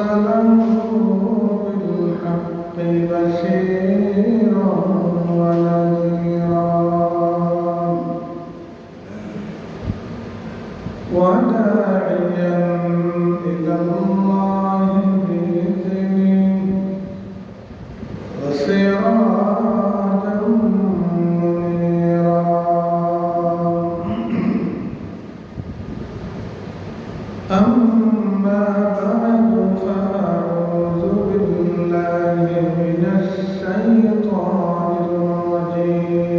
أرسله بالحق بشيرا ونذيرا وداعيا إلى الله بإذنه وسراجا منيرا أما بعد فأعوذ بالله من الشيطان الرجيم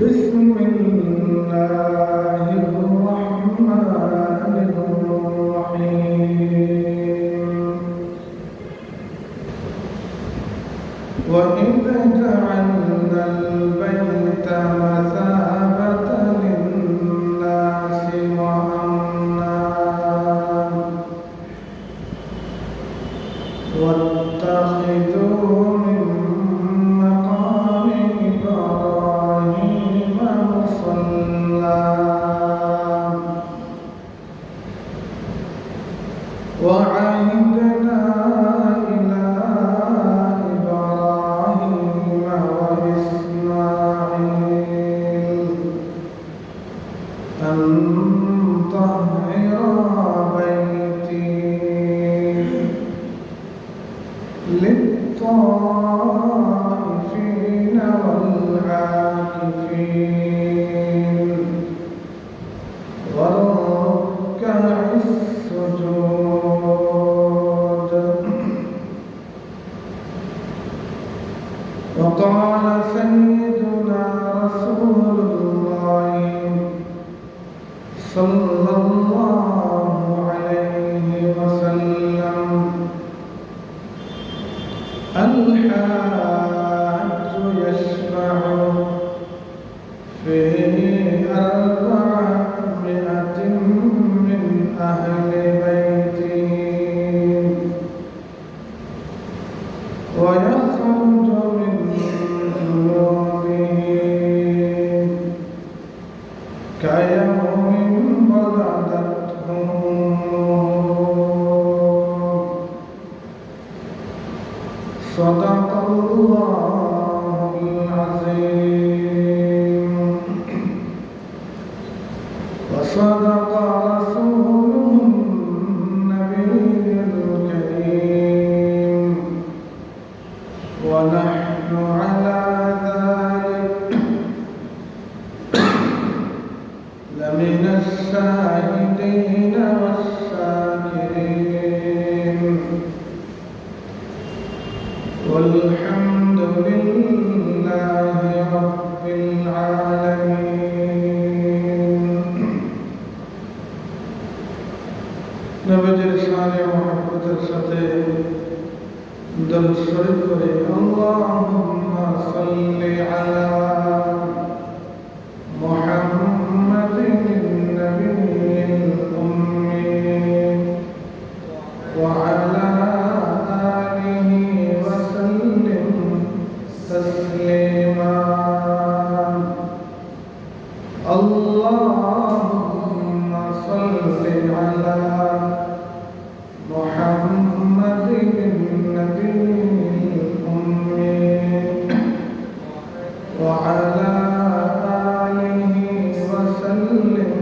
بسم الله الرحمن الرحيم وإذ جعلنا البيت مثابة للناس وأمنا واتخذوا من مقام إبراهيم مصلى وعهدنا إلى إبراهيم وإسماعيل أن طهر بيتي للطائفين والعاكفين والركع السجود وقال سيدنا رسول الله صلى الله عليه وسلم الحاج يشفع في 400 من أهل بيته ويخرج من ذنوبه كيوم ولدته صدق الله العظيم وصدق رسوله النبي الكريم ونحن على ذلك لمن الشاهدين والشاكرين والحمد لله رب العالمين نبيجر شان محبت সাথে দরুদ শরীফ পড়ে আল্লাহুম্মা সাল্লি আলা মুহাম্মাদিন নবিয়্যিল উম্মি ওয়া আলা আলিহি ওয়া সাল্লিম তাসলিমা আল্লাহুম্মা সাল্লি আলা মুহাম্মাদিন নবিয়্যিল উম্মি ওয়া আলা আলিহি ওয়া সাল্লিম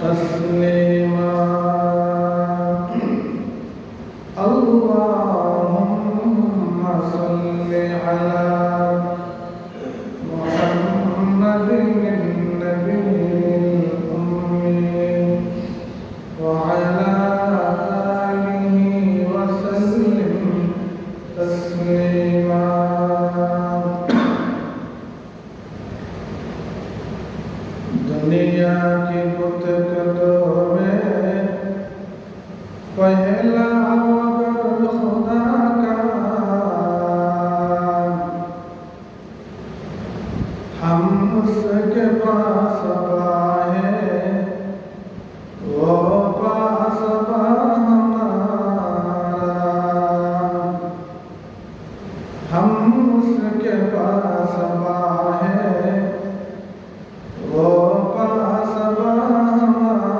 তাসলিমা اللهم صل على محمد النبي الأمي وعلى آله وسلم تسليما दुनिया की गुफ्तगू में पहला मगर खुदा का हम उसके पास है वो पास हमारा हम उसके पास है वो पास हमारा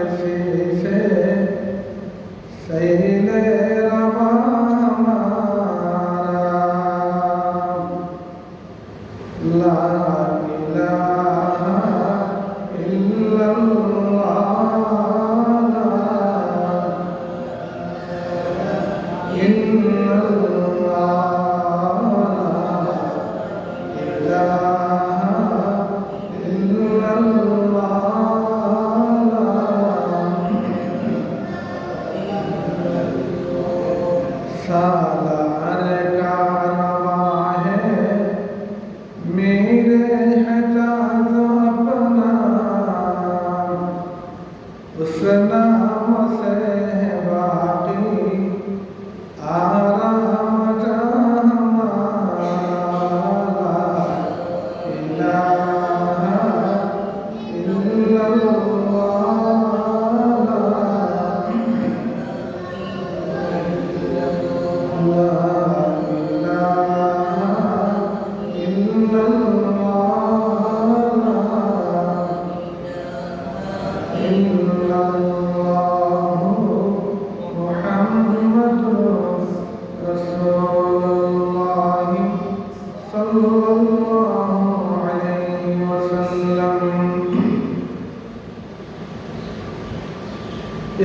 किसी से सैले रवा हमारा ला इलाहा इल्लल्लाह सालार कारवां है मेरे हजाज अपना उस नाम से है बाकी आराम जहाँ हमारा इलाहा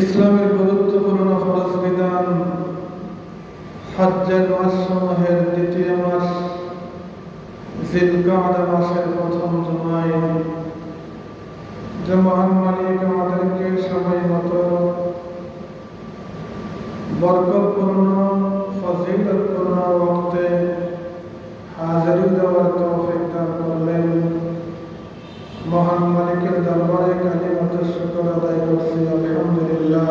ইসলামের গুরুত্বপূর্ণ ফরজ বিধান হজ্জের মাস সমূহের দ্বিতীয় মাস জিলকাদা মাসের প্রথম জুমায় যে মহান মালিক আমাদেরকে সময় মতো বরকতপূর্ণ ফজিলতপূর্ণ ওয়াক্তে হাজিরি দেওয়ার তৌফিক দান করলেন। মহান মালিকের দরবারে কালিমাতে শুকর আদায় করছি, আলহামদুলিল্লাহ।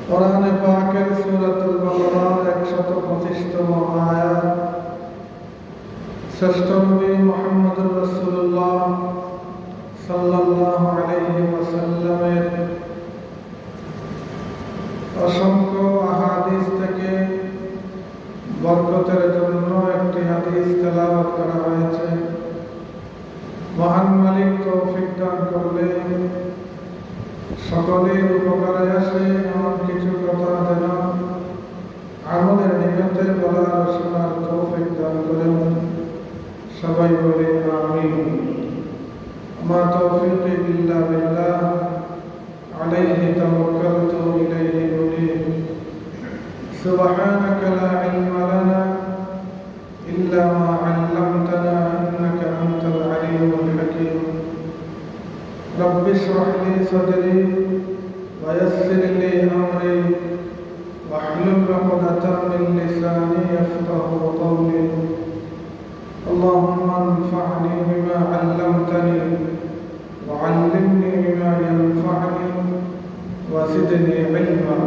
কোরআনে পাকের সূরাতুল বাকারার 125তম আয়াত শ্রেষ্ঠ নবী মুহাম্মদুর রাসূলুল্লাহ সাল্লাল্লাহু আলাইহি ওয়াসাল্লামের অসংখ্য আহাদিস থেকে বরকতের জন্য একটি হাদিস তেলাওয়াত করা হয়েছে। মহান মালিক তৌফিক দান করলে সকলের উপকারে আসে এমন কিছু কথা যেন আমলের নিয়তে বলার শোনার তৌফিক দান করেন। সবাই বলে আমিন। মা তৌফিক ইল্লা বিল্লাহ আলাইহি তাওয়াক্কালতু ইলাইহি উনীব। سبحانك لا علم لنا إلا ما علمتنا إنك أنت العليم الحكيم رب اشرح لي صدري ويسر لي أمري واحلل عقدة من لساني يفقهوا قولي اللهم انفعني بما علمتني وعلمني بما ينفعني وزدني علما।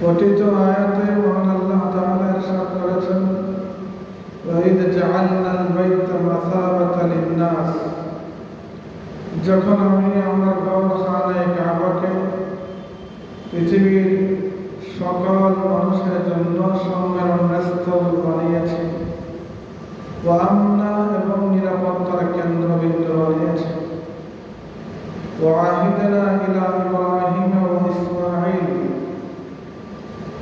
পঠিত আয়াতে মহান আল্লাহ তাআলা ইরশাদ করেছেন, ওয়াইদ জাআলনাল বাইতা মাসাবাতাল লিন-নাস, যখন আমি আমার ঘর খানায়ে কাবাকে পৃথিবীর সকল মানুষের জন্য সম্মেলনের স্থল বানিয়েছি, ওয়া আমনা এবং নিরাপত্তার কেন্দ্রবিন্দু বানিয়েছি। ওয়া আহিদনা ইলা ইব্রাহিম ওয়া ইসমাঈল,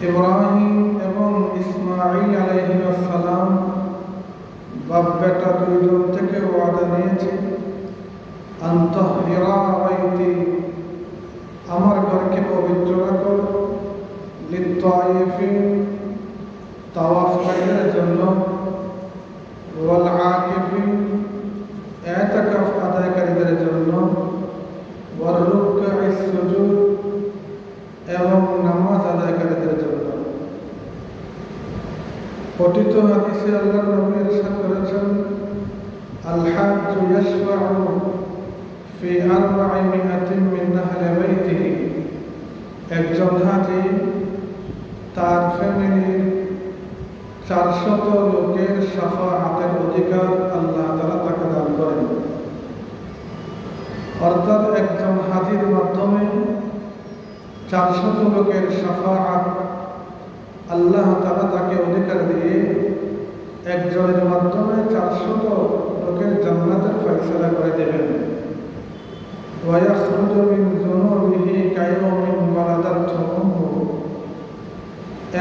ইব্রাহিম এবং ইসমাঈল আলাইহিস সালাম বাপ বেটা দুইজন থেকে ওয়াদা নিয়েছি, আনতাহিরা বাইতি, আমার ঘরকে পবিত্র রাখো, লিত-তাইফিন, তাওয়াফকারীদের জন্য, ওয়াল আকিফিন, ইতিকাফ আদায়কারীদের জন্য, ওয়ার রুকআইস সুজুদ, এবং নামাজ আদায়কারীদের জন্য। পঠিত হাদিসে আল্লাহর নবী ইরশাদ করেছেন, আল হাজ্জু ইয়াশফাউ ফি 400 মিন আহলি বাইতিহি, একজন হাজী তার ফ্যামিলির 400 লোকের শাফাআতের অধিকার আল্লাহ তাআলা তাকে দান করেন। অর্থাৎ একজন হাজীর মাধ্যমে 400 লোকের শাফাআত আল্লাহ তাআলা তাকে অধিকার দিয়ে একজনের মাধ্যমে 400 লোকের ফয়সালা করে দেবেন। ويخرج من ذنوبه كيوم ولدته أمه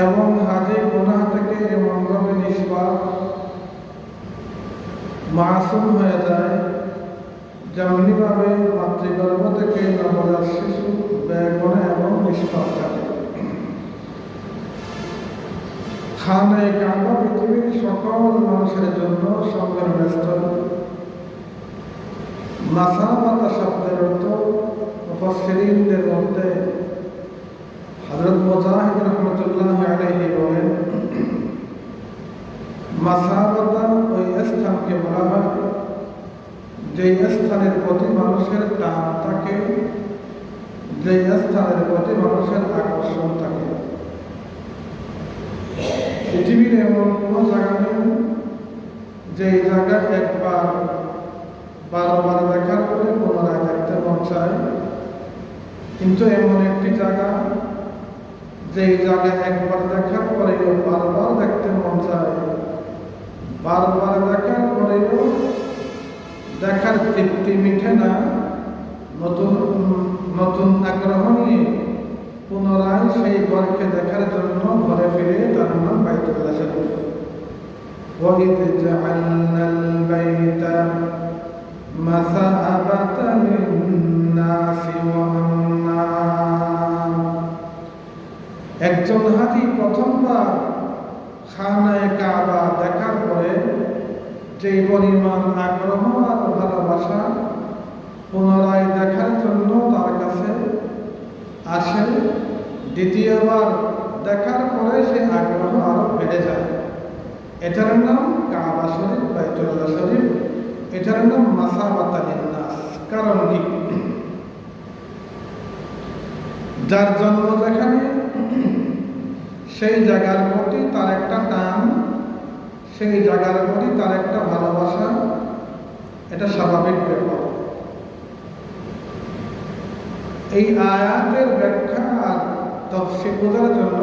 এবং হাজে গুনাহ থেকে এমনভাবে নিষ্পাপ মাসুম হয়ে যায় যেমনিভাবে মাতৃগর্ভ থেকে নবজাত শিশু বেগুনা এবং নিষ্পাপ থাকে। খানায়ে কাবা পৃথিবীর সকল মানুষের জন্য সম্মেলনস্থল। মাসাবাতা শব্দের অর্থ মুফাসসিরিনদের মধ্যে হযরত মুজাহিদ রাহমাতুল্লাহি আলাইহি বলেন, মাসাবাতা ওই স্থানকে বলা হয় যে স্থানের প্রতি মানুষের টান থাকে, যে স্থানের প্রতি মানুষের আকর্ষণ থাকে। পৃথিবীর এমন কোনো জায়গা নেই যে জায়গা একবার বারবার দেখার পরে পুনরায় দেখতে মন চায়, কিন্তু এমন একটি জায়গা যেই জায়গা একবার দেখার পরেও বারবার দেখতে মন চায়, বারবার দেখার পরেও দেখার তৃপ্তি মিঠে না, নতুন নতুন আগ্রহ নিয়ে পুনরায় সেই ঘরকে দেখার জন্য ঘরে ফিরে তার নাম বাইতুল্লাহ শরীফ। وَإِذْ جَعَلْنَا الْبَيْتَ مَثَابَةً لِلنَّاسِ وَأَمْنًا। একজন হাজী প্রথমবার খানায়ে কাবা দেখার পরে যে পরিমাণ আগ্রহ আর ভালোবাসা পুনরায় দেখার জন্য তার কাছে আসে, দ্বিতীয়বার দেখার পরে সে আগ্রহ আরো বেড়ে যায়। এটার নাম কাবা শরীফ, বাইতুল্লাহ শরীফ। এটার নাম মাসাবাতা লিন্নাস। কারণ কি? যার জন্ম যেখানে সেই জায়গার প্রতি তার একটা টান, সেই জায়গার প্রতি তার একটা ভালোবাসা, এটা স্বাভাবিক ব্যাপার। এই আয়াতের ব্যাখ্যা আর তাফসীর বোঝার জন্য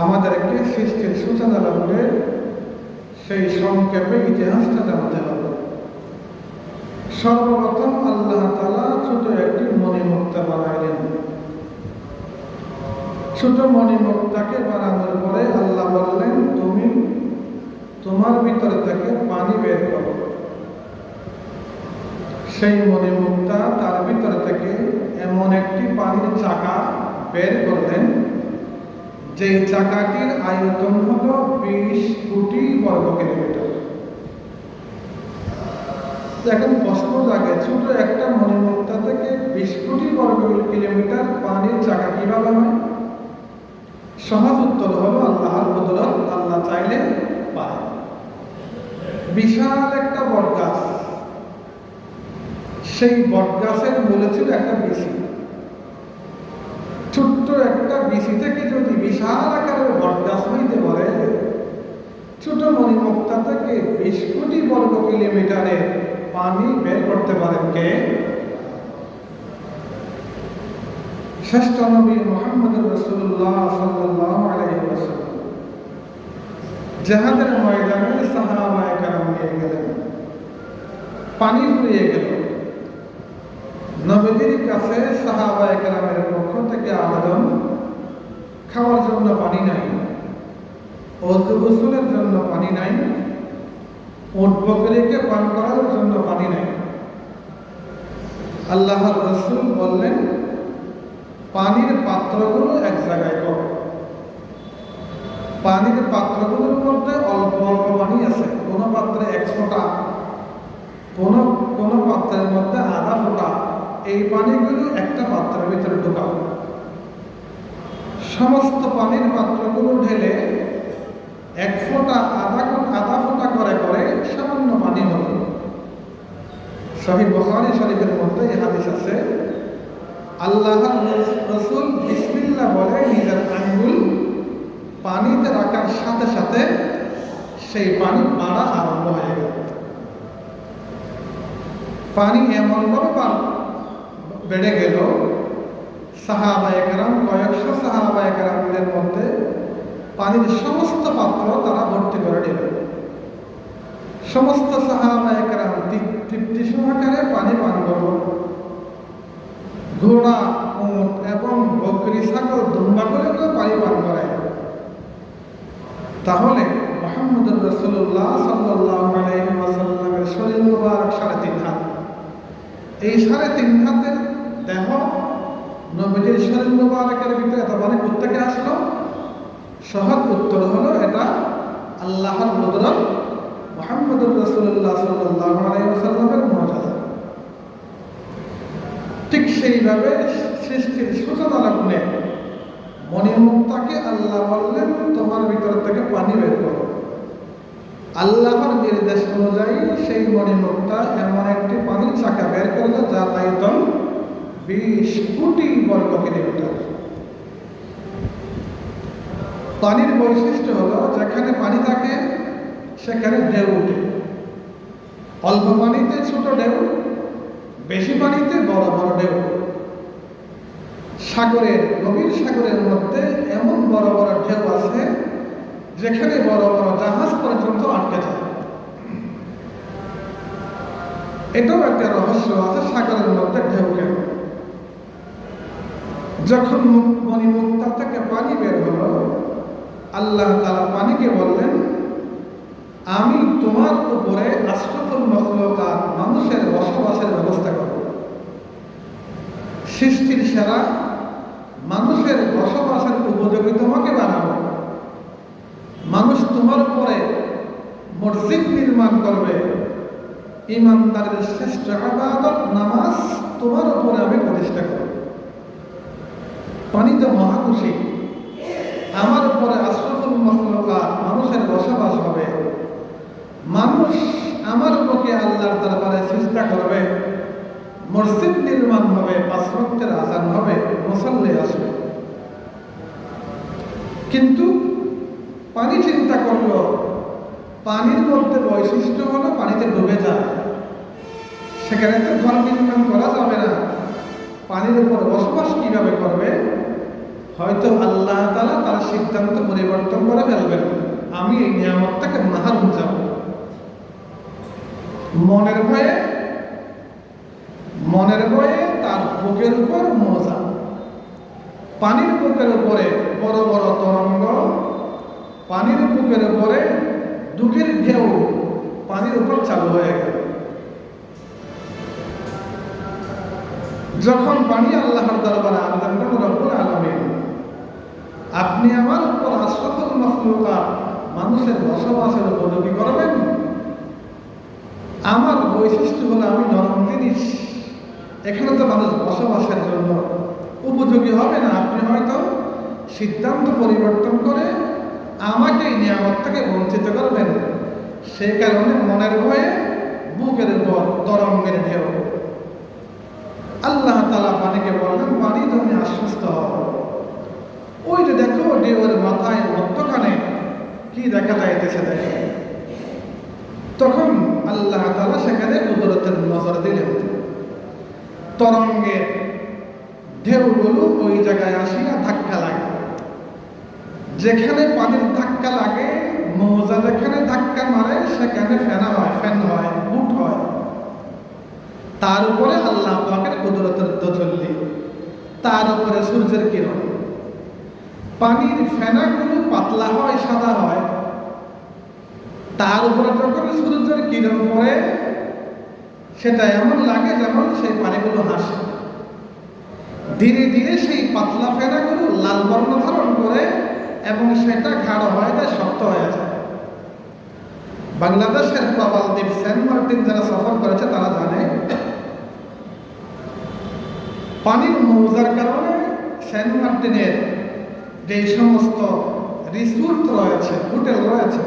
আমাদেরকে সৃষ্টির সূচনা লগ্নের সেই সংক্ষেপে ইতিহাসটা জানতে হবে। সর্বপ্রথম আল্লাহ তাআলা ছোট একটি মণিমুক্তা বানাইলেন। ছোট মণিমুক্তাকে বানানোর পরে আল্লাহ বললেন, তুমি তোমার ভিতর থেকে পানি বের করো। সেই মণিমুক্তা তার ভিতর থেকে এমন একটি পানির চাকা বের করলেন, যে চাকাটির আয়তন হলো 20 কোটি বর্গ কিলোমিটার। এখন প্রশ্ন জাগে, ছোট একটা মণিমুক্তা থেকে 20 কোটি বর্গ কিলোমিটার পানির চাকা কিভাবে হয়? সহজ উত্তর হলো আল্লাহর বদৌলত, আল্লাহ চাইলে পারে। বিশাল একটা বটগাছ, সেই বটগাছের মূলে ছিল একটা বিচি। ছোট্ট একটা বিচি থেকে যদি বিশাল আকারের বটগাছ হইতে পারে, ছোট মণিমুক্তা থেকে 20 কোটি বর্গ কিলোমিটারের পানি বের করতে পারেন কে? শ্রেষ্ঠ নবী মুহাম্মদ রাসূলুল্লাহ সাল্লাল্লাহু আলাইহি ওয়াসাল্লাম জিহাদের ময়দানে সাহাবায়ে কেরাম নিয়ে গেলেন, পানি ফুরিয়ে গেল। নবীর কাছে সাহাবায়ে কেরামের পক্ষ থেকে আবেদন, খাওয়ার জন্য পানি নাই, ওযু গোসলের জন্য পানি নাই, উট বকরিকে পান করার জন্য পানি নাই। আল্লাহর রাসূল বললেন, পানির পাত্রগুলো এক জায়গায় করো। পানির পাত্রগুলোর মধ্যে অল্প অল্প পানি আছে, কোন পাত্রে 1 ফোঁটা, কোন পাত্রের মধ্যে আধা ফোঁটা। এই পানিগুলো একটা পাত্রের ভিতরে ঢোকাও। সমস্ত পানির পাত্রগুলো ঢেলে 1 ফোঁটা আধা ফোঁটা করে করে সামান্য পানি হল। সহিহ বুখারী শরীফের মধ্যে এই হাদিস আছে, আল্লাহর রাসূল বিসমিল্লাহ বলে নিজের আঙ্গুল পানিতে রাখার সাথে সাথে সেই পানি বাড়া আরম্ভ হয়ে গেল। পানি এমনভাবে বেড়ে গেল, সাহাবায়ে কেরাম, কয়েকশো সাহাবায়ে কেরামদের মধ্যে পানির সমস্ত পাত্র তারা ভর্তি করে নিল। সমস্ত সাহাবায়ে কেরাম ছাগল দুম্বাগুলোকেও পানি পান করায়। তাহলে মুহাম্মদুর রাসূলুল্লাহ সাল্লাল্লাহু আলাইহি ওয়াসাল্লামের শরীর মুবারক 3.5 হাত, এই 3.5 হাতের দেহ নবীজির শরীর মুবারকের ভিতরে এত পানি কোত্থেকে আসলো? সহজ উত্তর হলো এটা আল্লাহর কুদরত, মুহাম্মদুর রাসূলুল্লাহ সাল্লাল্লাহু আলাইহি ওয়াসাল্লামের মুআজিজা। ঠিক সেইভাবে সৃষ্টির সূচনা লগ্নে মণিমুক্তাকে আল্লাহ বললেন, তোমার ভিতর থেকে পানি বের করো। আল্লাহর নির্দেশ অনুযায়ী সেই মণিমুক্তা এমন একটি পানির চাকা বের করলো যার আয়তন 20 কোটি বর্গ কিলোমিটার। পানির বৈশিষ্ট্য হলো যেখানে পানি থাকে সেখানে ঢেউ উঠে। অল্প পানিতে ছোট ঢেউ, বেশি পানিতে বড় বড় ঢেউ। সাগরের, গভীর সাগরের মধ্যে এমন বড় বড় ঢেউ আছে যেখানে বড় বড় জাহাজ পর্যন্ত আটকে যায়। এটাও একটা রহস্য আছে সাগরের মধ্যে ঢেউ কেন। যখন মণিমুক্তা থেকে পানি বের হলো, আল্লাহ তাআলা পানিকে বললেন, আমি তোমার উপরে আশরাফুল মাখলুকাত মানুষের বসবাসের ব্যবস্থা করব। সৃষ্টির সেরা মানুষের বসবাসের উপযোগী তোমাকে বানাবো। মানুষ তোমার উপরে মসজিদ নির্মাণ করবে। ঈমানদারের শ্রেষ্ঠ ইবাদত নামাজ তোমার উপরে আমি প্রতিষ্ঠা করব। পানি তো মহা খুশি, আমার উপরে আশরাফুল মাখলুকাত মানুষের বসবাস হবে। মানুষ আমার পক্ষে আল্লাহর দরবারে চেষ্টা করবে, মসজিদ নির্মাণ হবে, 5 ওয়াক্তের আযান হবে, মুসাল্লি আসবে। কিন্তু পানি চিন্তা করলো, পানির মধ্যে বৈশিষ্ট্য হলো পানিতে ডুবে যায়, সেখানে তো ঘর নির্মাণ করা যাবে না। পানির উপর বসবাস কিভাবে করবে? হয়তো আল্লাহ তাআলা তার সিদ্ধান্ত পরিবর্তন করে ফেলবেন, আমি এই নিয়ামতটাকে মাহরুম যাব। মনের ভয়ে তার বুকের উপর মোজা, পানির বুকের উপরে বড় বড় তরঙ্গ, পানির বুকের উপরে দুঃখের ঢেউ পানির উপর চালু হয়ে গেল। যখন পানি আল্লাহর দরবারে আবেদন করল, রব্বুল আলামিন আপনি আমার উপর আশরাফুল মাখলুকাত মানুষের বসবাসের উপযোগী করবেন। আমার বৈশিষ্ট্য হলো আমি নরম জিনিস, এখানে তো মানুষ বসবাসের জন্য উপযোগী হবে না। আপনি হয়তো সিদ্ধান্ত পরিবর্তন করে আমাকে এই নিয়ামত থেকে বঞ্চিত করবেন। সেই কারণে মনের ভয়ে বুকের উপর তরঙ্গের ঢেউ। আল্লাহ তাআলা পানিকে বললেন, পানি তুমি আশ্বস্ত হও। ওই যে দেখো ঢেউয়ের মাথায় মধ্যখানে কি দেখা যাইতেছে দেখে। তখন আল্লাহ তাআলা সেখানে কুদরতের নজর দিলেন, তরঙ্গের ঢেউগুলো ওই জায়গায় আসিয়া ধাক্কা লাগে। যেখানে পানির ধাক্কা লাগে, মৌজা যেখানে ধাক্কা মারে সেখানে ফ্যান হয়, বুট হয়। তার উপরে আল্লাহ পাকের কুদরতের দোতল্লি, তার উপরে সূর্যের কিরণ। পানির ফেনাগুলো পাতলা হয়, সাদা হয়। তার উপরে যখন সূর্যের কিরণ পড়ে, সেটা এমন লাগে যেমন সেই পানিগুলো হাসে। ধীরে ধীরে সেই পাতলা ফেনাগুলো লাল বর্ণ ধারণ করে এবং সেটা গাঢ় হয়ে যায়, শক্ত হয়ে যায়। বাংলাদেশের প্রবাল দ্বীপ সেন্ট মার্টিন যারা সফর করেছে তারা জানে, পানির মৌজার কারণে সেন্ট মার্টিনের যে সমস্ত রিসোর্ট রয়েছে, হোটেল রয়েছে,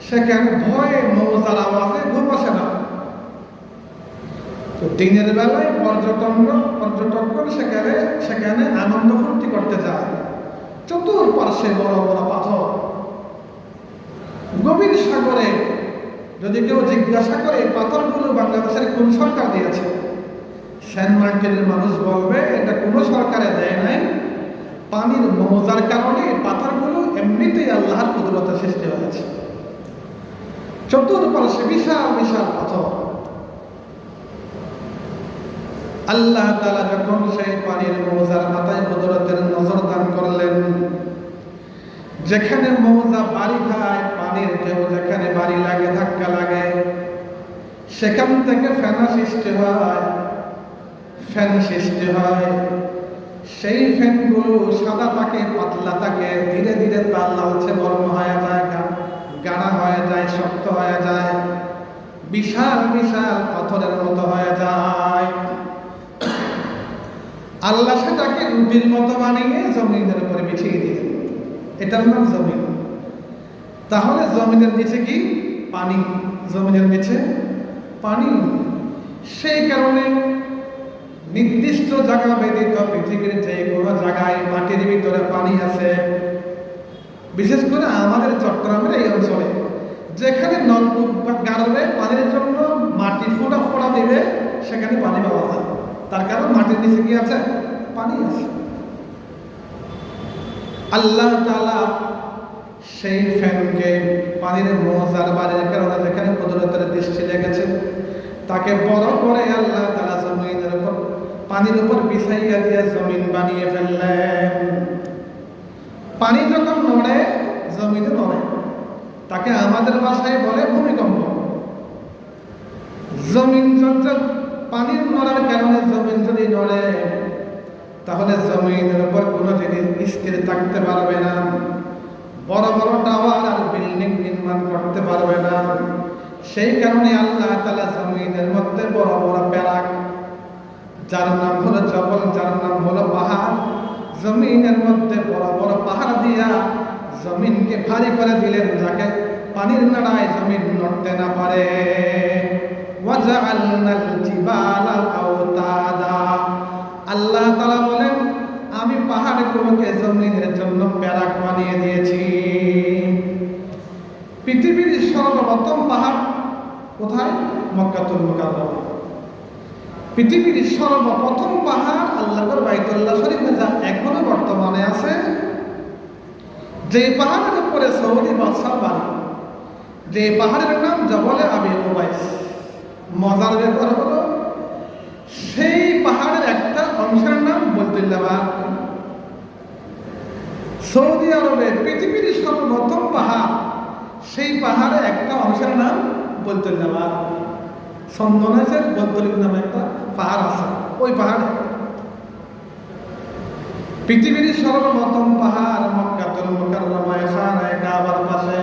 সেখানে ভয়ে মৌজার আওয়াজে ঘুম আসে না। তো দিনের বেলায় পর্যটকগণ সেখানে আনন্দ ফুর্তি করতে যায়। চতুর্পার্শ্বে বড় বড় পাথর। গভীর সাগরে যদি কেউ জিজ্ঞাসা করে এই পাথরগুলো বাংলাদেশের কোন সরকার দিয়েছে, সেন্ট মার্টিনের মানুষ বলবে এটা কোনো সরকারে দেয় নাই, পানির মৌজার কারণে পাথরগুলো এমনিতেই আল্লাহর কুদরতে সৃষ্টি হয়েছে। চতুর্পার্শ্বে বিশাল বিশাল পাথর। আল্লাহ তাআলা যখন সেই পানির মৌজার মাথায় কুদরতের নজর দান করলেন, যেখানে মৌজা বাড়ি খায়, পানির ঢেউ যেখানে বাড়ি লাগে, ধাক্কা লাগে, সেখান থেকে ফেনা সৃষ্টি হয়, ফ্যান সৃষ্টি হয়। সেই ফ্যানগুলো সাদা থাকে, পাতলা থাকে, ধীরে ধীরে তার লালচে বর্ণ হয়ে যায়, গাঢ় হয়ে যায়, শক্ত হয়ে যায়, বিশাল বিশাল পাথরের মতো হয়ে যায়। আল্লাহ সেটাকে রুটির মতো বানিয়ে জমিনের উপরে বিছিয়ে দিলেন। এটার নাম জমিন। তাহলে জমিনের নিচে কি? পানি। জমিনের নিচে পানি। সেই কারণে নির্দিষ্ট জায়গা ব্যতীত পৃথিবীর যে কোনো জায়গায় মাটির ভিতরে পানি আছে। বিশেষ করে আমাদের চট্টগ্রামের এই অঞ্চলে যেখানে নলকূপ গাড়বে, পানির জন্য মাটি ফোঁটা ফোঁটা দিবে, সেখানে পানি পাওয়া যায়। তার কারণ মাটির নিচে কি আছে? পানি আছে। আল্লাহ তাআলা সেই ফ্যানকে পানির মৌজার বাড়ির কারণে যেখানে কুদরতের দৃষ্টি লেগেছে, তাকে বড় করে আল্লাহ তাআলা জমিনের উপর, পানির উপর বিছাইয়া দিয়ে জমিন বানিয়ে ফেললেন। পানি যখন নড়ে, জমিনে নড়ে, তাকে আমাদের ভাষায় বলে ভূমিকম্প। জমিন পানির নড়ার কারণে জমিন যদি নড়ে, তাহলে জমিনের উপর কোনো জিনিস স্থির থাকতে পারবে না। বড় বড় টাওয়ার আর বিল্ডিং নির্মাণ করতে পারবে না। সেই কারণে আল্লাহ তাআলা জমিনের মধ্যে বড় বড় প্যারাক, যার নাম হলো জবল, যার নাম হলো পাহাড়, জমিনের মধ্যে বড় বড় পাহাড় দিয়া জমিনকে ভারী করে দিলেন, যাকে পানির নাড়ায় জমিন নড়তে না পারে। ওয়াজআলনাল জিবালা আওতাদা, আল্লাহ তাআলা বলেন, আমি পাহাড়গুলোকে জমিনের জন্য প্যারাক বানিয়ে দিয়েছি। পৃথিবীর সর্বপ্রথম পাহাড় কোথায়? মক্কাতুল মুকাররমা। পৃথিবীর সর্বপ্রথম পাহাড় আল্লাহর বাইতুল্লাহ শরীফে, যা এখনো বর্তমানে আছে। যে পাহাড়ের উপরে সৌদি বাদশার বাড়ি, যে পাহাড়ের নাম জবলে আবি কুবাইস। মজার ব্যাপার হলো, সেই পাহাড়ের একটা অংশের নাম বাইতুল্লাহ। সৌদি আরবে পৃথিবীর সর্বপ্রথম পাহাড়, সেই পাহাড়ে একটা অংশের নাম বাইতুল্লাহ। সন্দনেশের বদরিক নামে একটা পাহাড় আছে, ওই পাহাড়ে। পৃথিবীর সর্বপ্রথম পাহাড় মক্কাতুল মুকাররমায় খানায়ে কাবার পাশে।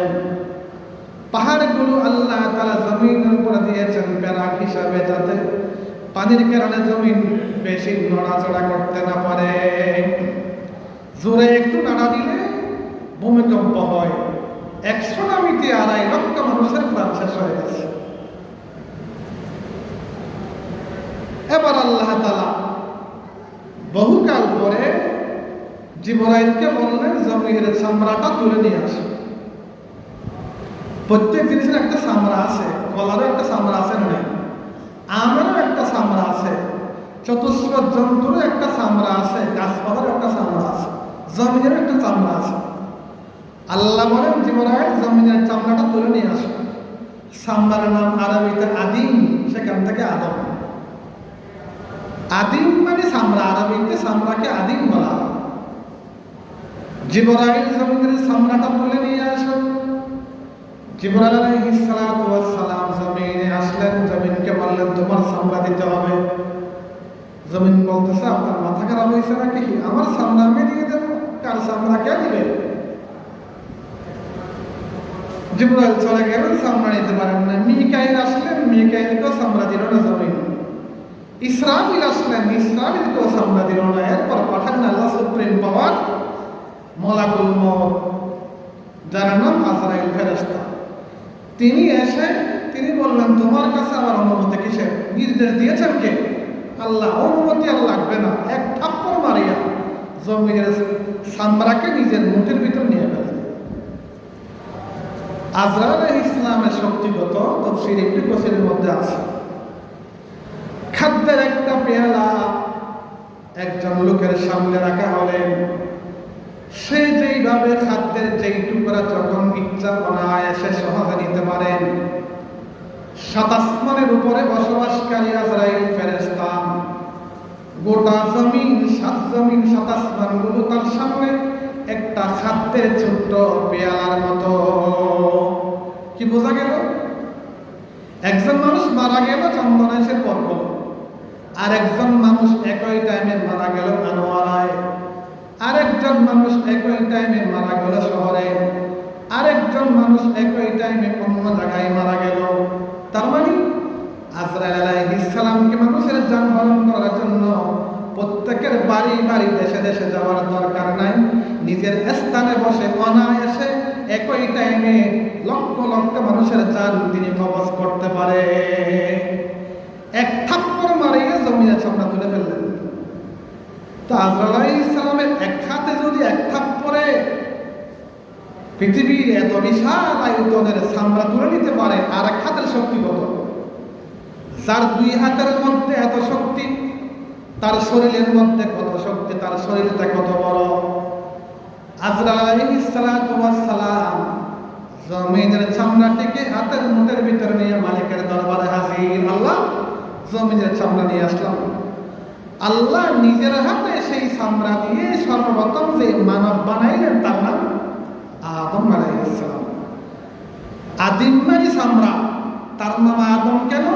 পাহাড়গুলো আল্লাহ তাআলা জমিনের উপর দিয়েছেন প্যারাক হিসাবে, যাতে পানির কারণে জমিন বেশি নড়াচড়া করতে না পারে। জোরে একটু নাড়া দিলে ভূমিকম্প হয়। 1 সুনামিতে 2.5 লক্ষ মানুষের প্রাণ শেষ হয়ে গেছে। এবার আল্লাহ তাআলা বহুকাল পরে জিবরাইলকে বললেন, জমিনের চামড়াটা তুলে নিয়ে আসো। প্রত্যেক জিনিসের একটা চামড়া আছে, কলারও একটা চামড়া আছে, নয় আমারও একটা চামড়া আছে, চতুষ্প জন্তুরও একটা চামড়া আছে, গাছপালার একটা চামড়া আছে, জমিনের একটা চামড়া আছে। আল্লাহ বলেন, জিবরাইল জমিনের চামড়াটা তুলে নিয়ে আসো। চামড়ার নাম আরবিতে আদিম, সেখান থেকে আদম। আদিম মানে চামড়া, আরবিতে চামড়াকে আদিম বলা। জিবরাইল জমিনের চামড়াটা তুলে নিয়ে আসো। জিবরাইল আলাইহিস সালাতু ওয়াস সালাম জমিনে আসলেন, জমিনকে বললেন, তোমার চামড়া দিতে হবে। জমিন বলতেছে, আপনার মাথা খারাপ হয়েছে নাকি? আমার চামড়া আমি দিয়ে দেব? কার চামড়া কে দিবে? জিবরাইল চলে গেলেন, চামড়া নিতে পারেন না। মিকাইল আসলেন, মিকাইলকেও চামড়া দিল না জমিন। ইসরাফিল আসলেন, ইসরাফিলকেও চামড়া দিল না। এরপর পাঠালেন আল্লাহ সুপ্রিম পাওয়ার মালাকুল মউত, যার নাম আজরাইল ফেরেশতা। তিনি এসে তিনি বললেন, তোমার কাছে আমার অনুমতি কিসের? নির্দেশ দিয়েছেন কে? আল্লাহ। অনুমতি আর লাগবে না, এক থাপ্পড় মারিয়া জমিনের চামড়াকে নিজের মুঠের ভিতর নিয়ে গেলেন। আজরাইল আলাইহিস সালামের শক্তিগত তাফসীর ইবনে কাসীরের মধ্যে আছে। খাদ্যের একটা পেয়ালা একজন লোকের সামনে রাখা হলেন, সে যেইভাবে খাদ্যের যেই টুকরা যখন ইচ্ছা অনায়াসে সহজে নিতে পারেন। 7 আসমানের উপরে বসবাসকারী আজরাইল ফেরেশতা গোটা জমিন, সাত জমিন, সাত আসমানগুলো তার সামনে একটা খাদ্যের ছোট্ট পেয়ালার মতো। কি বোঝা গেল? একজন মানুষ মারা গেল চন্দনেশের বর্গ, আর একজন মানুষ একই টাইমে মারা গেল আনোয়ারায়, আরেকজন মানুষ একই টাইমে মারা গেল শহরে, আরেকজন মানুষ একই টাইমে অন্য জায়গায় মারা গেল। তার মানে আজরাইল আলাইহিস সালামকে মানুষের জান হরণ করার জন্য প্রত্যেকের বাড়ি বাড়ি, দেশে দেশে যাওয়ার দরকার নাই। নিজের স্থানে বসে অনায়াসে একই টাইমে লক্ষ লক্ষ মানুষের জান তিনি কবজ করতে পারে। এক থাপ্পড় মারিয়ে জমিনে চামড়া তুলে ফেললেন। তো আজরাইল আলাইহিস সালামের এক হাতে যদি এক থাপ্পড়ে পৃথিবীর এত বিশাল আয়তনের চামড়া তুলে নিতে পারে, আর এক হাতের শক্তি কত? যার দুই হাতের মধ্যে এত শক্তি, তার শরীরের মধ্যে কত শক্তি, তার শরীরটা কত বড়। আজরাইল আলাইহিস সালাতু ওয়াস সালাম জমিনের চামড়াটিকে হাতের মুঠের ভিতরে নিয়ে মালিকের দরবারে হাজির। আল্লাহ, জমিনের চামড়া নিয়ে আসলাম। আল্লাহ নিজের হাতে সেই চামড়া দিয়ে সর্বপ্রথম যে মানব বানাইলেন তার নাম আদম আলাইহিস সালাম। আদিম মানে চামড়া, তার নাম আদম কেন?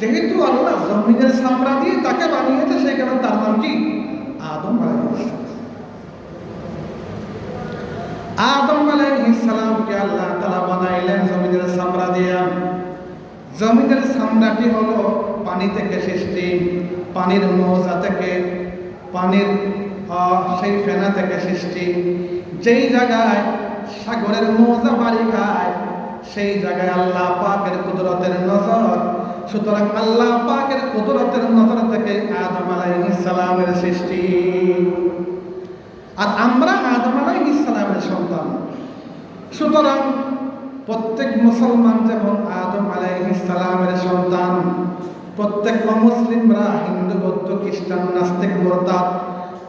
যেহেতু আল্লাহ জমিনের চামড়া দিয়ে তাকে বানিয়েছে, সেই কারণে তার নাম কি? আদম আলাইহিস সালাম। আদম আলাইহিস সালামকে আল্লাহ তাআলা বানাইলেন জমিনের চামড়া দিয়া। জমিনের চামড়াটি হলো পানি থেকে সৃষ্টি, পানির মৌজা থেকে, পানির সেই ফেনা থেকে সৃষ্টি। যেই জায়গায় সাগরের মৌজা বাড়ি খায়, সেই জায়গায় আল্লাহ পাকের কুদরতের নজর। সুতরাং আল্লাহ পাকের কুদরতের নজর থেকে আদম আলাইহিস সালামের সৃষ্টি। আর আমরা আদম আলাইহিস সালামের সন্তান। সুতরাং প্রত্যেক মুসলমান যেমন আদম আলাইহিস সালামের সন্তান, প্রত্যেক অমুসলিমরা হিন্দু, বৌদ্ধ, খ্রিস্টান, নাস্তিক, মুরতাদ,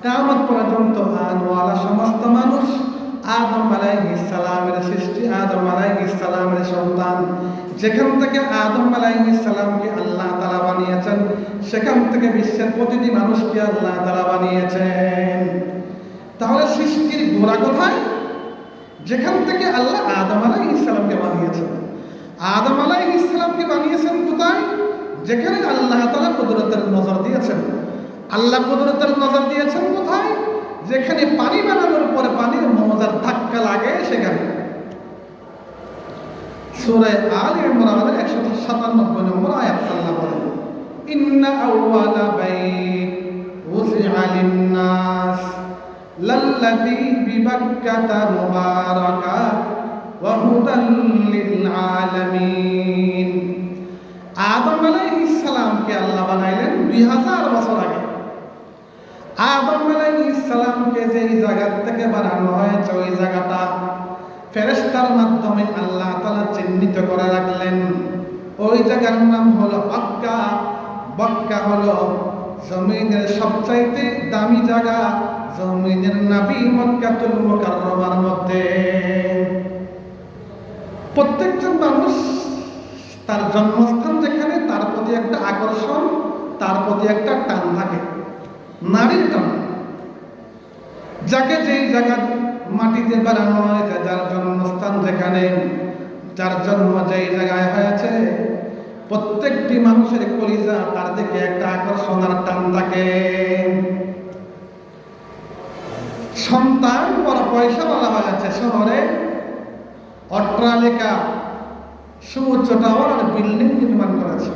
কিয়ামত পর্যন্ত আনওয়ালা সমস্ত মানুষ আদম আলাইহিস সালামের সৃষ্টি, আদম আলাইহিস সালামের সন্তান। যেখান থেকে আদম আলাইহিস সালামকে আল্লাহ তাআলা বানিয়েছেন, সেখান থেকে বিশ্বের প্রতিটি মানুষকে আল্লাহ তাআলা বানিয়েছেন। তাহলে সৃষ্টির গোড়া কোথায়? যেখান থেকে আল্লাহ আদম আলাইহিস সালামকে বানিয়েছেন। আদম আলাইহিস সালামকে বানিয়েছেন কোথায়? যেখানে আল্লাহ তাআলা কুদরতের নজর দিয়েছেন। আল্লাহ কুদরতের নজর দিয়েছেন কোথায়? যেখানে পানি বানানোর পরে পানির মজার ধাক্কা লাগে সেখানে। সূরা আলে ইমরানের 197 নম্বর আয়াত আল্লাহ বলেন, ইন্না আউওয়ালা বাইত উযিআ লিন-নাস লাল্লাযী বিবাক্কাতা মুবারাকা ওয়া হুদাল লিল-আলামিন। আদম আলাইহিস সালামকে আল্লাহ বানাইলেন 2000 বছর আগে। আদম আলাইহিস সালামকে যেই জায়গা থেকে বানানো হয়েছে, ওই জায়গাটা ফেরেশতার মাধ্যমে আল্লাহ তাআলা চিহ্নিত করে রাখলেন। ওই জায়গার নাম হলো মক্কা। মক্কা হলো জমিনের সবচাইতে দামি জায়গা, জমিনের নবী মক্কাতুল মুকাররমার মধ্যে। প্রত্যেকজন মানুষ তার জন্মস্থান যেখানে, তার প্রতি একটা আকর্ষণ, তার প্রতি একটা টান থাকে, নারীর টান। যাকে যেই জায়গা মাটিতে বানানো হয়েছে, যার জন্মস্থান যেখানে, যার জন্ম যেই জায়গায় হয়েছে, প্রত্যেকটি মানুষের কলিজা তার দিকে একটা আকর্ষণ আর টান থাকে। সন্তান বড় পয়সাওয়ালা হয়েছে, শহরে অট্টালিকা, সুউচ্চ টাওয়ার আর বিল্ডিং নির্মাণ করেছে।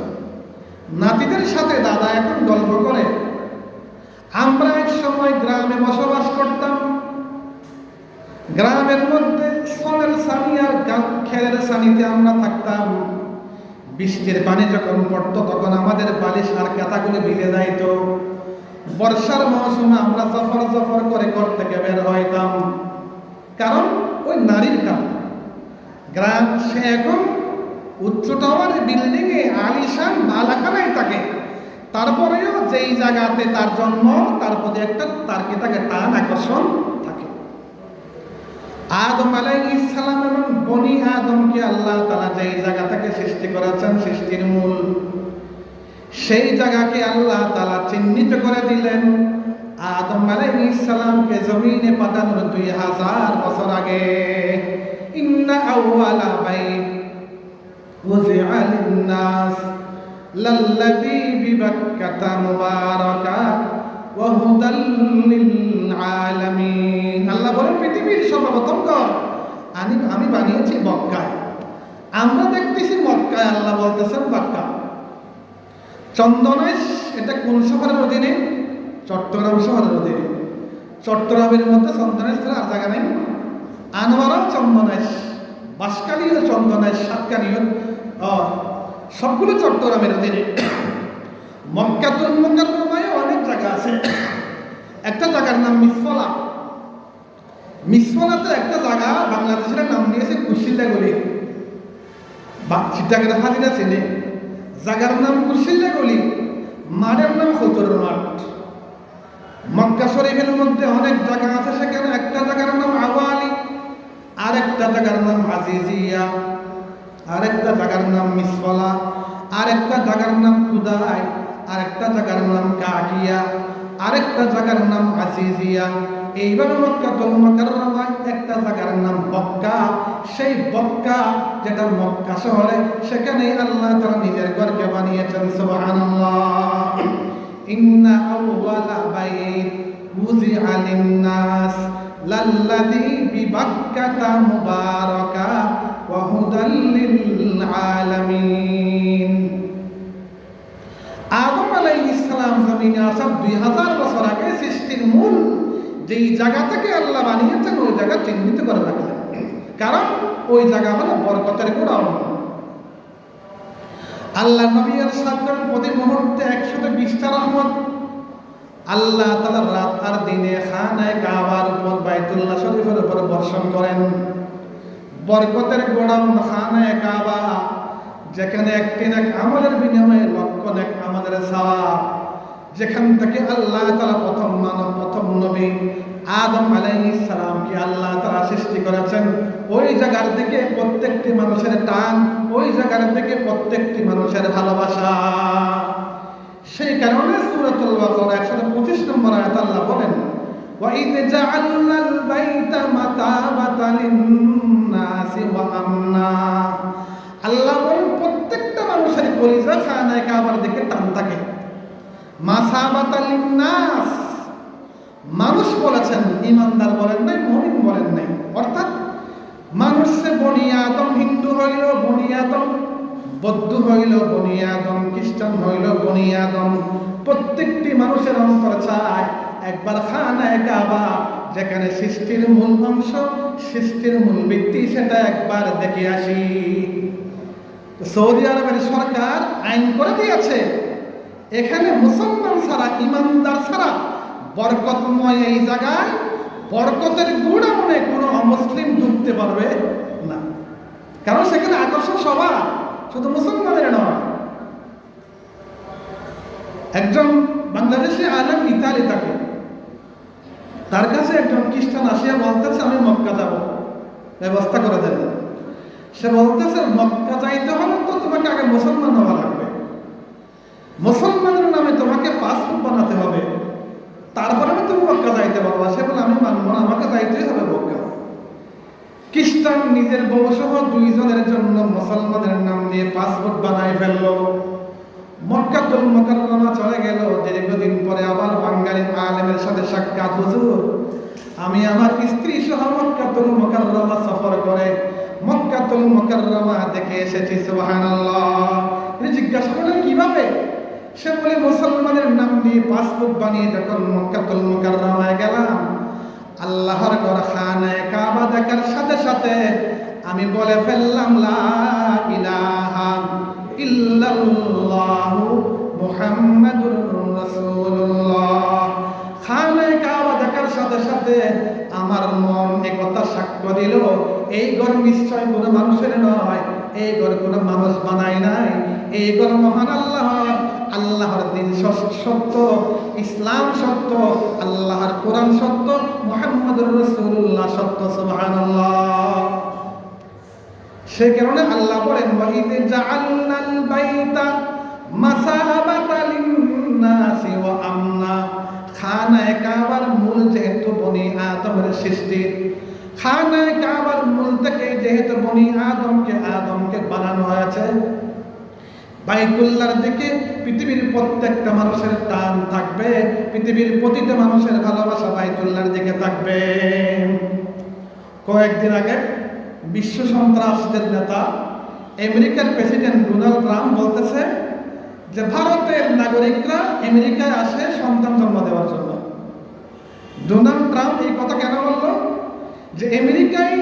নাতিদের সাথে দাদা এখন গল্প করে, আমরা এক সময় গ্রামে বসবাস করতাম। গ্রামের মধ্যে সনের সানি আর খেলের সানিতে আমরা থাকতাম। বৃষ্টির পানি যখন পড়তো তখন আমাদের বালিশ আর কাঁথাগুলো ভিজে যাইত। বর্ষার মৌসুমে আমরা জফর জফর করে ঘর থেকে বের হইতাম, কারণ ওই নারীর কাম। গ্রাম সে এখন উচ্চ টাওয়ার বিল্ডিং এ আলিশান বালাখানায় থাকে, তারপরেও যেই জায়গাতে তার জন্ম, তার প্রতি একটা তার কি থাকে টান, আকর্ষণ থাকে। আদম আলাইহিস সালাম এবং বনি আদমকে আল্লাহ তাআলা যেই জায়গা থেকে সৃষ্টি করেছেন, সৃষ্টির মূল সেই জায়গাকে আল্লাহ তাআলা চিহ্নিত করে দিলেন আদম আলাইহিস সালামকে জমিনে পাঠানোর 2000 বছর আগে। ইন্না আউওয়ালা বাইত উযিআ লিন-নাস লাল্লাযী বিবাক্কাতা মুবারাকা ওয়া হুদাল লিল-আলামিন। আল্লাহ বলেন পৃথিবীর সর্বপ্রথম ঘর আমি বানিয়েছি মক্কায়। আমরা দেখতেছি মক্কায়, আল্লাহ বলতেছেন মক্কা। চন্দনাইশ এটা কোন শহরের অধীনে? চট্টগ্রাম শহরের অধীনে। চট্টগ্রামের মধ্যে চন্দনাইশ ছাড়া আর জায়গা নেই। আনোয়ারাও চন্দনাইশ, বাঁশখালীও চন্দনাইশ, সাতকানিও, সবগুলো চট্টগ্রামের অধীনে। মক্কাতুল মুকাররমায় অনেক জায়গা আছে। একটা জায়গার নাম মিসফলা। মিসফলাতে একটা জায়গা বাংলাদেশের নাম নিয়েছে কুশিল্লাগলি। চিটাগের হাজিরা চেনে। জায়গার নাম কুশিল্লাগলি, মাঠের নাম খতরের মাঠ। মক্কা শরীফের মধ্যে অনেক জায়গা আছে, সেখানে একটা জায়গার নাম আওয়ালি, আর একটা জায়গার নাম আজিজিয়া, আর একটা জায়গার নাম মিসফলা, আর একটা জায়গার নাম খুদাই, আর একটা জায়গার নাম কাকিয়া, আর একটা জায়গার নাম আজিজিয়া। এইভাবে মক্কাতুল মুকাররমায় একটা জায়গার নাম বক্কা। সেই বক্কা যেটা মক্কা শহরে, সেখানে আল্লাহ তাআলা নিজের ঘরকে বানিয়েছেন। সুবহানাল্লাহ। ইন্না আউওয়ালা বাইত উযিআ লিন-নাস লাল্লাযী বিবাক্কাতা মুবারাকা ওয়া হুদাল লিল-আলামিন। আদম আলাইহিস সালাম জমিনে আসার 2000 বছর আগে সৃষ্টির মূল যেই জায়গা থেকে আল্লাহ বানিয়েছেন ওই জায়গা চিহ্নিত করে রাখলেন, কারণ ওই জায়গা হলো বরকতের গোড়াও। আল্লাহ নবী ইরশাদ করেন প্রতি মুহূর্তে 120টা রহমত আল্লাহ তাআলা রাত আর দিনে খানায়ে কাবার উপর, বাইতুল্লাহ শরীফের উপর বর্ষণ করেন। বরকতের গোড়াও খানায়ে কাবা, যেখানে একটি নেক আমলের বিনিময়ে লক্ষ নেক আমাদের সওয়াব। যেখান থেকে আল্লাহ তাআলা প্রথম মানব, প্রথম নবী আদম আলাইহিস সালামকে আল্লাহ তাআলা সৃষ্টি করেছেন, ওই জায়গার থেকে প্রত্যেকটি মানুষের টান, ওই জায়গার থেকে প্রত্যেকটি মানুষের ভালোবাসা। সেই কারণে সূরাতুল বাকারা 125 নম্বর আয়াত আল্লাহ বলেন, ওয়া ইয জাআলনাল বাইতা মাতাবাতান লিন-নাসি ওয়া আমনা। আল্লাহ বলেন প্রত্যেকটা মানুষের কলিজা খানায়ে কাবার দিকে টান থাকে। মাসাবাতান লিন-নাস, মানুষ বলেছেন, ইমানদার বলেন নাই, মুমিন বলেন নাই। অর্থাৎ মানুষ সে বনি আদম, হিন্দু হইল বনি আদম, বৌদ্ধ হইল বনি আদম, খ্রিস্টান হইল বনি আদম। প্রত্যেকটি মানুষের অন্তর চায় একবার খানায়ে কাবা, যেখানে সৃষ্টির মূল অংশ, সৃষ্টির মূল ভিত্তি, সেটা একবার দেখে আসি। সৌদি আরবের সরকার আইন করে দিয়েছে, এখানে মুসলমান ছাড়া, ইমানদার ছাড়া বরকতময় এই জায়গায় বরকতের গোডাউনে কোনো অমুসলিম ঢুকতে পারবে না। কারণ সেখানে আকর্ষণ সবার, শুধু মুসলমানের নয়। একজন বাংলাদেশি আলেম ইতালি থাকে, তার কাছে একজন খ্রিস্টান আসিয়া বলতেছে আমি মক্কা যাব, ব্যবস্থা করে দেন। সে বলতেছে মক্কা যাইতে হলে তো তোমাকে আগে মুসলমান হওয়া লাগবে, মুসলমানের নামে তোমাকে পাসপোর্ট বানাতে হবে, তারপরে তুমি মক্কা যাইতে পারবা। সে বলে আমি মানবো না, আমাকে যাইতেই হবে মক্কা। খ্রিস্টান নিজের বউ সহ 2 জনের জন্য মুসলমানের নাম দিয়ে পাসপোর্ট বানাই ফেললো। মক্কাতুল মুকাররমা চলে গেল। দীর্ঘদিন পরে আবার বাঙালি আলেমের সাথে সাক্ষাৎ, হুজুর আমি আমার স্ত্রী সহ মক্কাতুল মুকাররমা সফর করে মক্কাতুল মুকাররমা দেখে এসেছি। সুবহানাল্লাহ। জিজ্ঞাসা করলেন কিভাবে? সে বলে মুসলমানের নাম দিয়ে পাসপোর্ট বানিয়ে যখন মক্কাতুল মুকাররমায় গেলাম, আল্লাহর ঘর খানায়ে কাবা দেখার সাথে সাথে আমি বলে ফেললাম লা ইলাহা ইল্লাল্লাহু মুহাম্মাদুর রাসূলুল্লাহ। খানায়ে কাবা দেখার সাথে সাথে আমার মন একথা সাক্ষ্য দিল, এই ঘর নিশ্চয় কোনো মানুষের নয়, এই ঘর কোনো মানুষ বানায় নাই, এই ঘর মহান আল্লাহর। আল্লাহর দিন সত্য, ইসলাম সত্য, আল্লাহর কোরআন সত্য, মুহাম্মাদুর রাসূলুল্লাহ সত্য। সুবহানাল্লাহ। সেই কারণে আল্লাহ বলেন ওয়া ইয জাআলনাল বাইতা মাসাবাতা লিন্নাসি ওয়া আমনা। খানায়ে কাবার মূল যেহেতু বনি আদমের সৃষ্টির, খানায়ে কাবার মূল থেকে যেহেতু বনি আদমকে বানানো হয়েছে, বাইতুল্লাহর দিকে পৃথিবীর প্রত্যেকটা মানুষের টান থাকবে, পৃথিবীর প্রতিটা মানুষের ভালোবাসা বাইতুল্লাহর দিকে থাকবে। কয়েকদিন আগে বিশ্ব সন্ত্রাসীদের নেতা আমেরিকার প্রেসিডেন্ট ডোনাল্ড ট্রাম্প বলতেছে যে ভারতের নাগরিকরা আমেরিকায় আসে সন্তান জন্ম দেওয়ার জন্য। ডোনাল্ড ট্রাম্প এই কথা কেন বলল? যে আমেরিকায়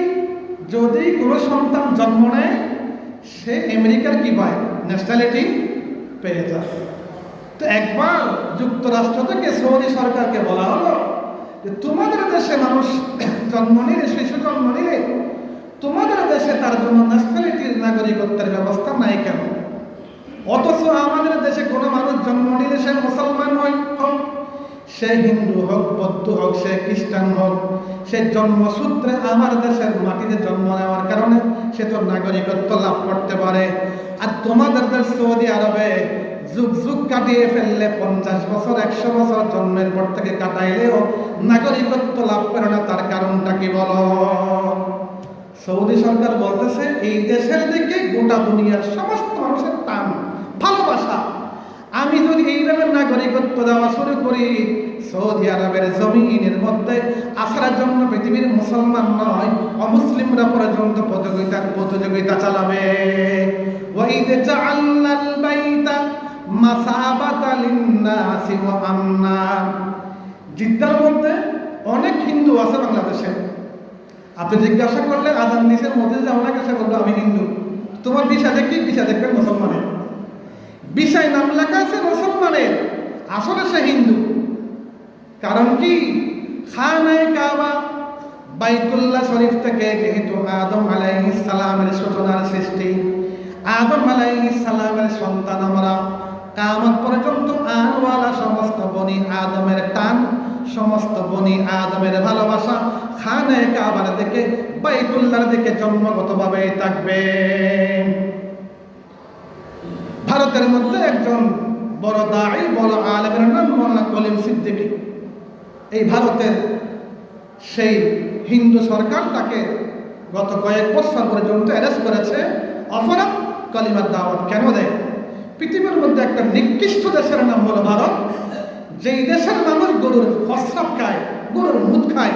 যদি কোনো সন্তান জন্ম নেয়, সে আমেরিকার কি পায়? ন্যাশনালিটি পেয়ে যায়। তো একবার যুক্তরাষ্ট্র থেকে সৌদি সরকারকে বলা হলো যে তোমাদের দেশে মানুষ জন্ম নিলে, শিশু জন্ম নিলে তোমাদের দেশে তার জন্য ন্যাশনালিটির নাগরিকত্বের ব্যবস্থা নাই কেন? অথচ আমাদের দেশে কোনো মানুষ জন্ম নিলে সে মুসলমান হোক, সে হিন্দু হোক, বৌদ্ধ হোক, সে খ্রিস্টান হোক, সে জন্মসূত্রে আমার দেশের মাটিতে জন্ম নেওয়ার কারণে সে তো নাগরিকত্ব লাভ করতে পারে। আর তোমাদের দেশ সৌদি আরবে যুগ যুগ কাটিয়ে ফেললে, 50 বছর 100 বছর জন্মের পর থেকে কাটাইলেও নাগরিকত্ব লাভ করে না, তার কারণটা কি বলো? সৌদি সরকার বলতেছে এই দেশের দিকে গোটা দুনিয়ার সমস্ত মানুষের টান, ভালোবাসা। আমি যদি এইভাবে নাগরিকত্ব দেওয়া শুরু করি, সৌদি আরবের জমিনের মধ্যে আসার জন্য পৃথিবীর মুসলমান নয়, অমুসলিমরা পর্যন্ত প্রতিযোগিতা চালাবে। ওয়াইদ জাআলনাল বাইতা মাসাবাতা লিন্নাসি ওয়া আমনা। জিদ্দার মধ্যে অনেক হিন্দু আছে বাংলাদেশে। আপনি জিজ্ঞাসা করলে আজান দিছের মধ্যে যাও না, কাছে বলবো আমি হিন্দু। তোমার ভিসা দেখি, ভিসা দেখবেন মুসলমানের, ভিসায় নাম লেখা আছে মুসলমানের, আসলে সে হিন্দু। কারণ কি? খানায়ে কাবা বাইতুল্লাহ শরীফ থেকে যেহেতু আদম আলাইহিস সালামের সূচনার সৃষ্টি, আদম আলাইহিস সালামের সন্তান আমরা, কিয়ামত পর্যন্ত আনওয়ালা সমস্ত বনি আদমের টান, সমস্ত বনি আদমের ভালোবাসা খানায়ে কাবার দিকে, বাইতুল্লাহর দিকে জন্মগতভাবে থাকবে। ভারতের মধ্যে একজন বড় দাঈ, বড় আলেমের নাম মোল্লা কলিম সিদ্দিকী। এই ভারতের সেই হিন্দু সরকার তাকে গত কয়েক বছর পর্যন্ত অ্যারেস্ট করেছে। অপরাধ কলিমার দাওয়াত কেন দেয়? পৃথিবীর মধ্যে একটা নিকৃষ্ট দেশের নাম হলো ভারত, যেই দেশের মানুষ গরুর প্রস্রাব খায়, গরুর মুত খায়,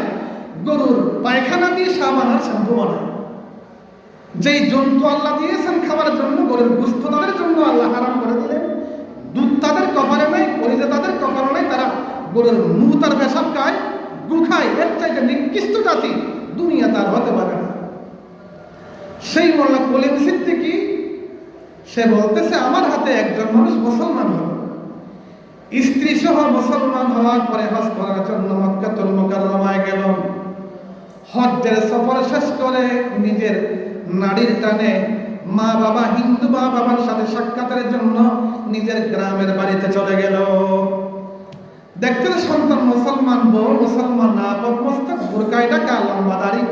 গরুর পায়খানা দিয়ে সাবান আর শ্যাম্পু বানায়। যেই জন্তু আল্লাহ দিয়েছেন খাবার জন্য, গরুর গোশত তাদের জন্য আল্লাহ হারাম করে দিলেন। দুধ তাদের কপালে নাই, পরিচয় তাদের কপালে নাই, তারা গরুর মুত আর পেশাব খায়, গু খায়। এর চাইতে নিকৃষ্ট জাতি দুনিয়া তার হতে পারে না। সেই মোল্লা কলিম সিদ্দিকী সে বলতেছে আমার হাতে একজন মানুষ মুসলমান হল, স্ত্রী সহ মুসলমান হওয়ার পরে হজ করার জন্য মক্কাতুল মুকাররমায় গেল। হজ্জের সফর শেষ করে নিজের নারীর টানে মা বাবা, হিন্দু মা বাবার সাথে সাক্ষাতের জন্য নিজের গ্রামের বাড়িতে চলে গেল। দেখতে সন্তান মুসলমান, বউ মুসলমান, না মস্তক বুরকায় ঢাকা, লম্বা দাড়ি।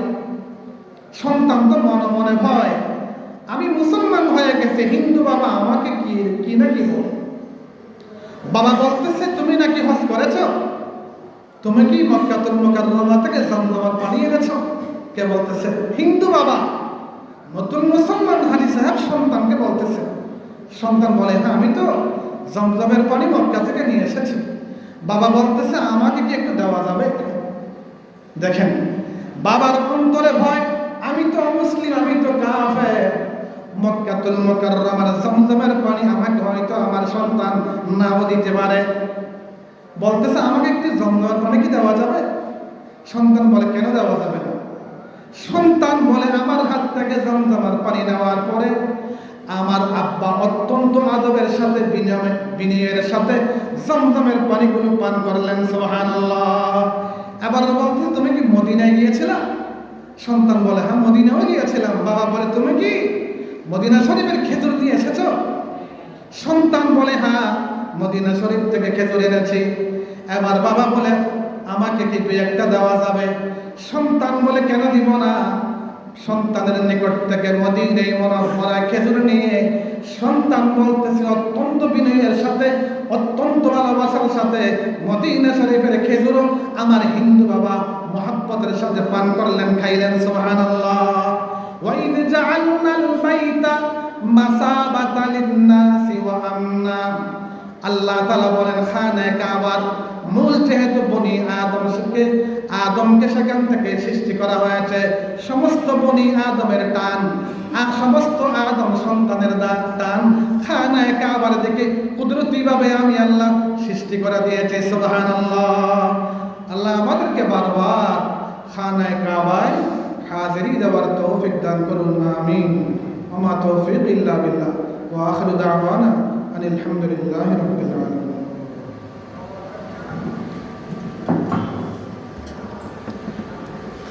সন্তান তো মনে মনে ভয়, আমি মুসলমান হয়ে গেছে, হিন্দু বাবা আমাকে কি না কি বল। বাবা বলতেছে তুমি নাকি হজ করেছ, তুমি কি মক্কাতুল মুকাররমা থেকে জমজমের পানি এনেছো? কে বলতেছে? হিন্দু বাবা, নতুন মুসলমান হাজি সাহেব সন্তানকে বলতেছে। সন্তান বলে হ্যাঁ আমি তো জমজমের পানি মক্কা থেকে নিয়ে এসেছি। বাবা বলতেছে আমাকে কি একটু দেওয়া যাবে? দেখেন বাবার অন্তরে ভয়, আমি তো অমুসলিম, আমি তো কাফের, মক্কাতুল মুকাররমার জমজমের পানি আমাকে হয়তো আমার সন্তান নাও দিতে পারে। বলতেছে আমাকে একটু জমজমের পানি কি দেওয়া যাবে? সন্তান বলে কেন দেওয়া যাবে না? সন্তান বলে আমার হাত থেকে জমজমের পানি নেওয়ার পরে আমার আব্বা অত্যন্ত আদবের সাথে বিনয়ের সাথে জমজমের পানিগুলো পান করলেন। সুবহানাল্লাহ। আবার বলতে তুমি কি মদিনায় গিয়েছিলা? সন্তান বলে হ্যাঁ মদিনাও গিয়েছিলাম। বাবা বলে তুমি কি মদিনা শরীফের খেজুর নিয়ে এসেছো? সন্তান বলে হ্যাঁ মদিনা শরীফ থেকে খেজুর এনেছি। এবার বাবা বলে আমাকে কি একটা দেওয়া যাবে? সন্তান বলে কেন দিব না? সন্তানের নিকট থেকে মদিনায় মুনাওয়ারা খেজুর নিয়ে সন্তান বলতেছে অত্যন্ত বিনয়ের সাথে, অত্যন্ত ভালোবাসার সাথে মদিনা শরীফের খেজুর আমার হিন্দু বাবা মহব্বতের সাথে পান করলেন, খাইলেন। সুবহানাল্লাহ। ওয়া ইয জাআলনাল বাইতা মাসাবাতাল লিন-নাসি ওয়া আমনা। আল্লাহ তাআলা বলেন খানায়ে কাবার মূল যেহেতু বনি আদমকে সেখান থেকে সৃষ্টি করা হয়েছে, সমস্ত বনি আদমের টান সমস্ত আদম সন্তানের টান খানায়ে কাবার দিকে কুদরতি ভাবে আমি আল্লাহ সৃষ্টি করে দিয়েছি। সুবহানাল্লাহ। আল্লাহ আমাদেরকে বারবার খানায়ে কাবায় হাজিরি দেওয়ার তৌফিক দান করুন, আমিন। ওয়া মা তৌফিক ইল্লা বিল্লাহ। ওয়া আখিরু দাওয়ানা আনিল হামদুলিল্লাহি রাব্বিল আলামিন।